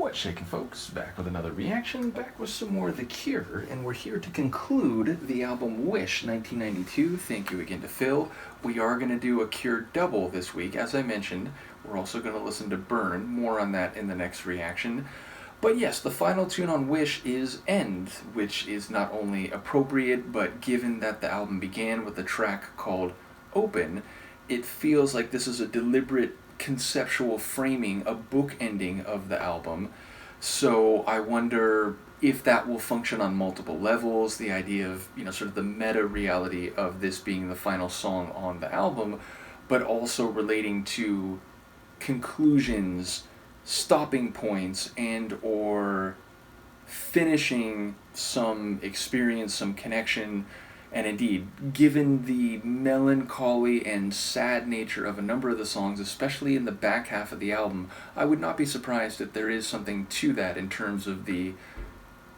What's shaking, folks? Back with another reaction, back with some more of The Cure, and we're here to conclude the album Wish 1992. Thank you again to Phil. We are going to do a Cure double this week, as I mentioned. We're also going to listen to Burn, more on that in the next reaction. But yes, the final tune on Wish is End, which is not only appropriate, but given that the album began with a track called Open, it feels like this is a deliberate conceptual framing, a bookending of the album. So I wonder if that will function on multiple levels, the idea of, sort of the meta reality of this being the final song on the album, but also relating to conclusions, stopping points, and or finishing some experience, some connection. And indeed, given the melancholy and sad nature of a number of the songs, especially in the back half of the album, I would not be surprised if there is something to that in terms of the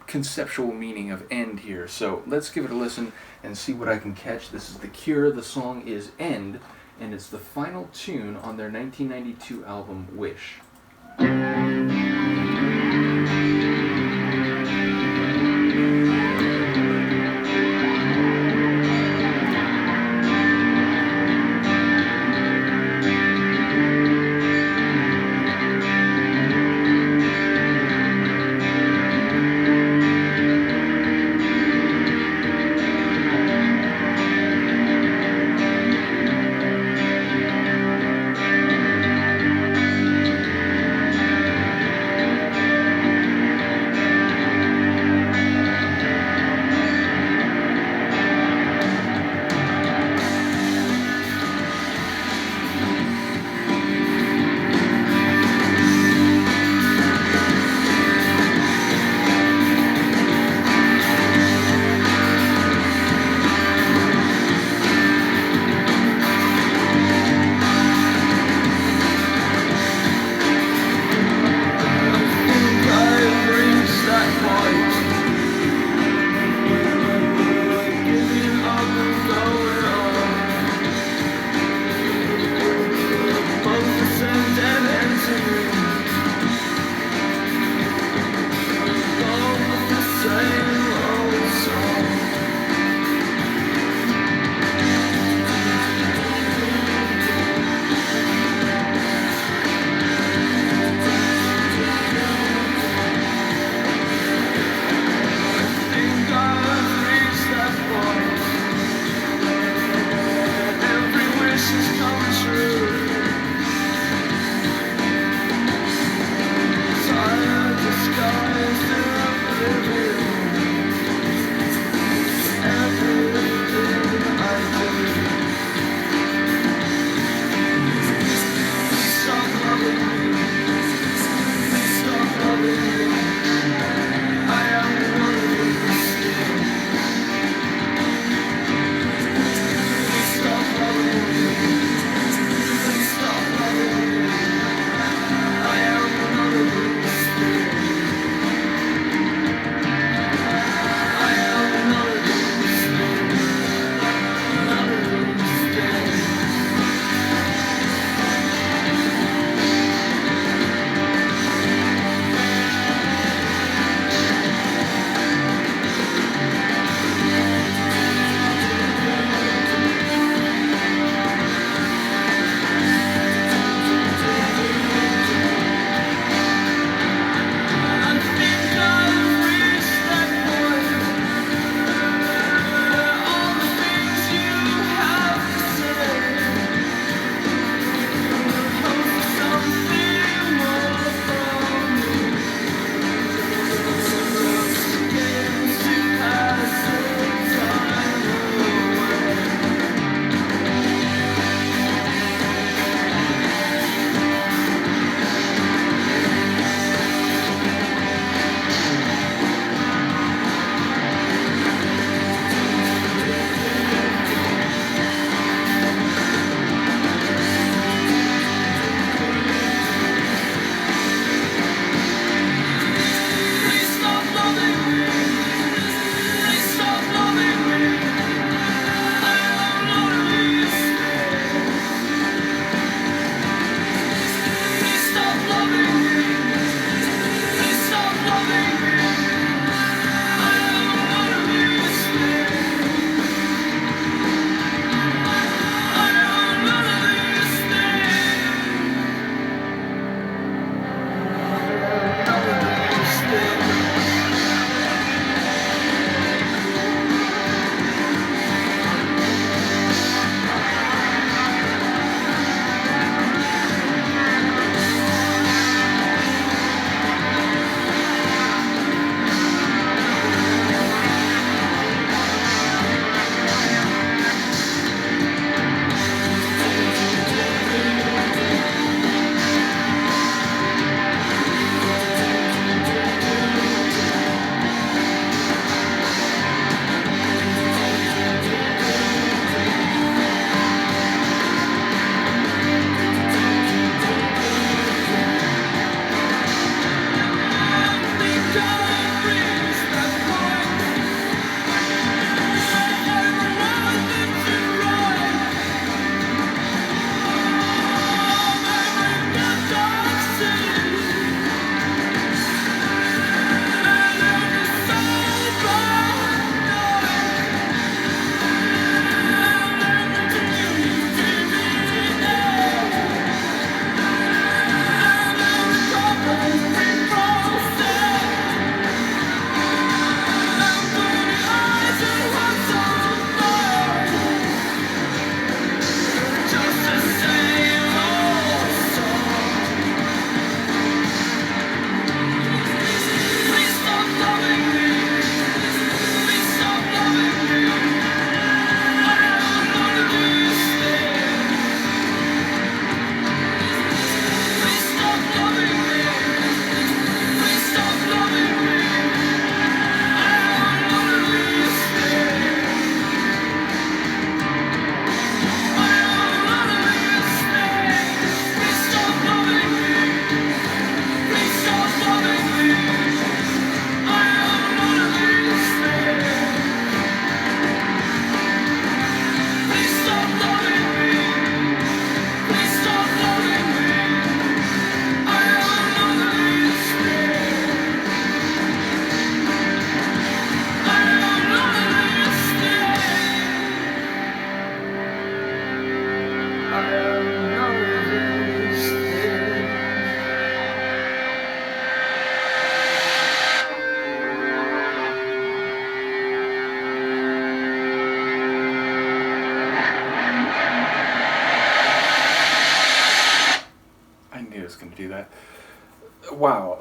conceptual meaning of end here. So let's give it a listen and see what I can catch. This is The Cure, the song is End, and it's the final tune on their 1992 album Wish.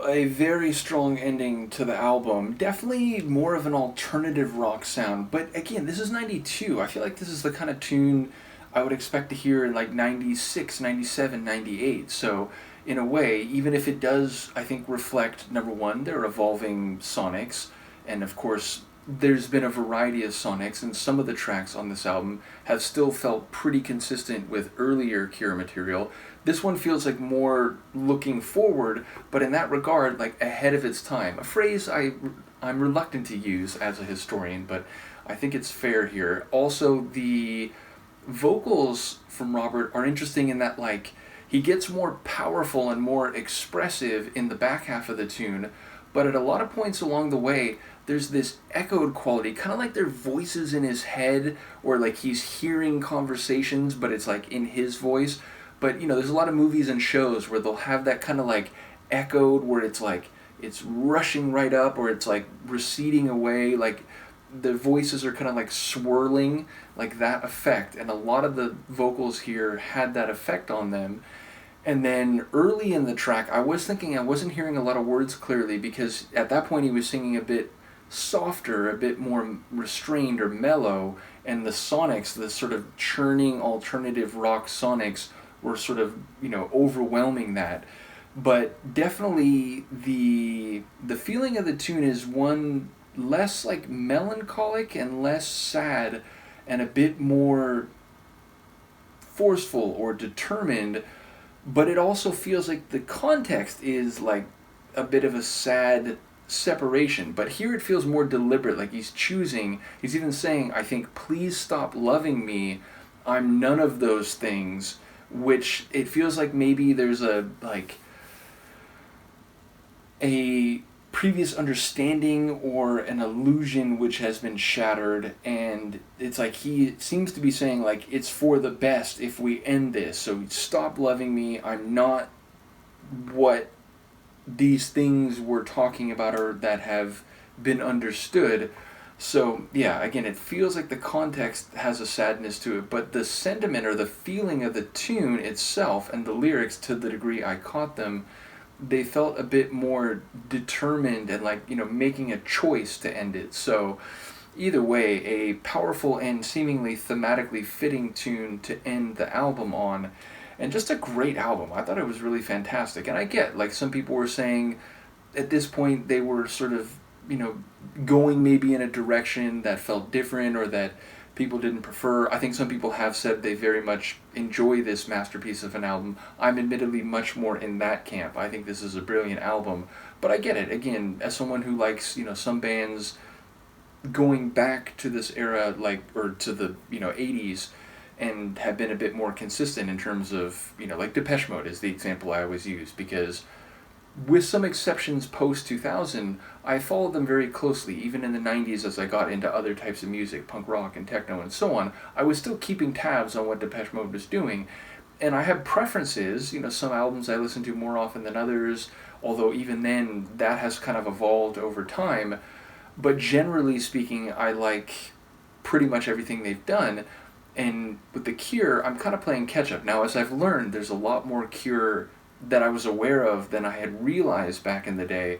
a very strong ending to the album. Definitely more of an alternative rock sound. But again, this is 92. I feel like this is the kind of tune I would expect to hear in like 96, 97, 98. So, in a way, even if it does, I think, reflect, number one, their evolving sonics. And of course, there's been a variety of sonics, and some of the tracks on this album have still felt pretty consistent with earlier Cure material. This one feels like more looking forward, but in that regard, like ahead of its time. A phrase I'm reluctant to use as a historian, but I think it's fair here. Also, the vocals from Robert are interesting in that, like, he gets more powerful and more expressive in the back half of the tune, but at a lot of points along the way, there's this echoed quality, kind of like their voices in his head, or like he's hearing conversations, but it's like in his voice. But, you know, there's a lot of movies and shows where they'll have that kind of like echoed, where it's like, it's rushing right up, or it's like receding away, like the voices are kind of like swirling, like that effect. And a lot of the vocals here had that effect on them. And then early in the track, I was thinking I wasn't hearing a lot of words clearly, because at that point he was singing a bit softer, a bit more restrained or mellow, and the sonics, the sort of churning alternative rock sonics, were sort of, you know, overwhelming that. But definitely the feeling of the tune is one less like melancholic and less sad, and a bit more forceful or determined. But it also feels like the context is like a bit of a sad separation. But here it feels more deliberate, like he's choosing. He's even saying, I think, please stop loving me. I'm none of those things. Which it feels like maybe there's a previous understanding or an illusion which has been shattered, and it's like he seems to be saying, like, it's for the best if we end this, so stop loving me, I'm not what these things we're talking about or that have been understood. So yeah, again, it feels like the context has a sadness to it, but the sentiment or the feeling of the tune itself and the lyrics, to the degree I caught them, they felt a bit more determined and like, you know, making a choice to end it. So either way, a powerful and seemingly thematically fitting tune to end the album on, and just a great album. I thought it was really fantastic. And I get, like, some people were saying at this point they were sort of, you know, going maybe in a direction that felt different or that people didn't prefer. I think some people have said they very much enjoy this masterpiece of an album. I'm admittedly much more in that camp. I think this is a brilliant album, but I get it. Again, as someone who likes, you know, some bands going back to this era, like, or to the, you know, 80s, and have been a bit more consistent in terms of, you know, like Depeche Mode is the example I always use, because with some exceptions post-2000, I followed them very closely. Even in the 90s, as I got into other types of music, punk rock and techno and so on, I was still keeping tabs on what Depeche Mode was doing. And I have preferences, you know, some albums I listen to more often than others, although even then, that has kind of evolved over time. But generally speaking, I like pretty much everything they've done. And with The Cure, I'm kind of playing catch-up. Now, as I've learned, there's a lot more Cure that I was aware of than I had realized back in the day.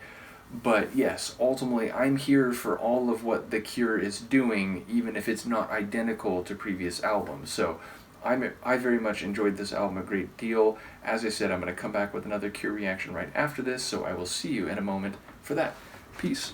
But yes, ultimately, I'm here for all of what The Cure is doing, even if it's not identical to previous albums. So I very much enjoyed this album a great deal. As I said, I'm going to come back with another Cure reaction right after this, so I will see you in a moment for that. Peace.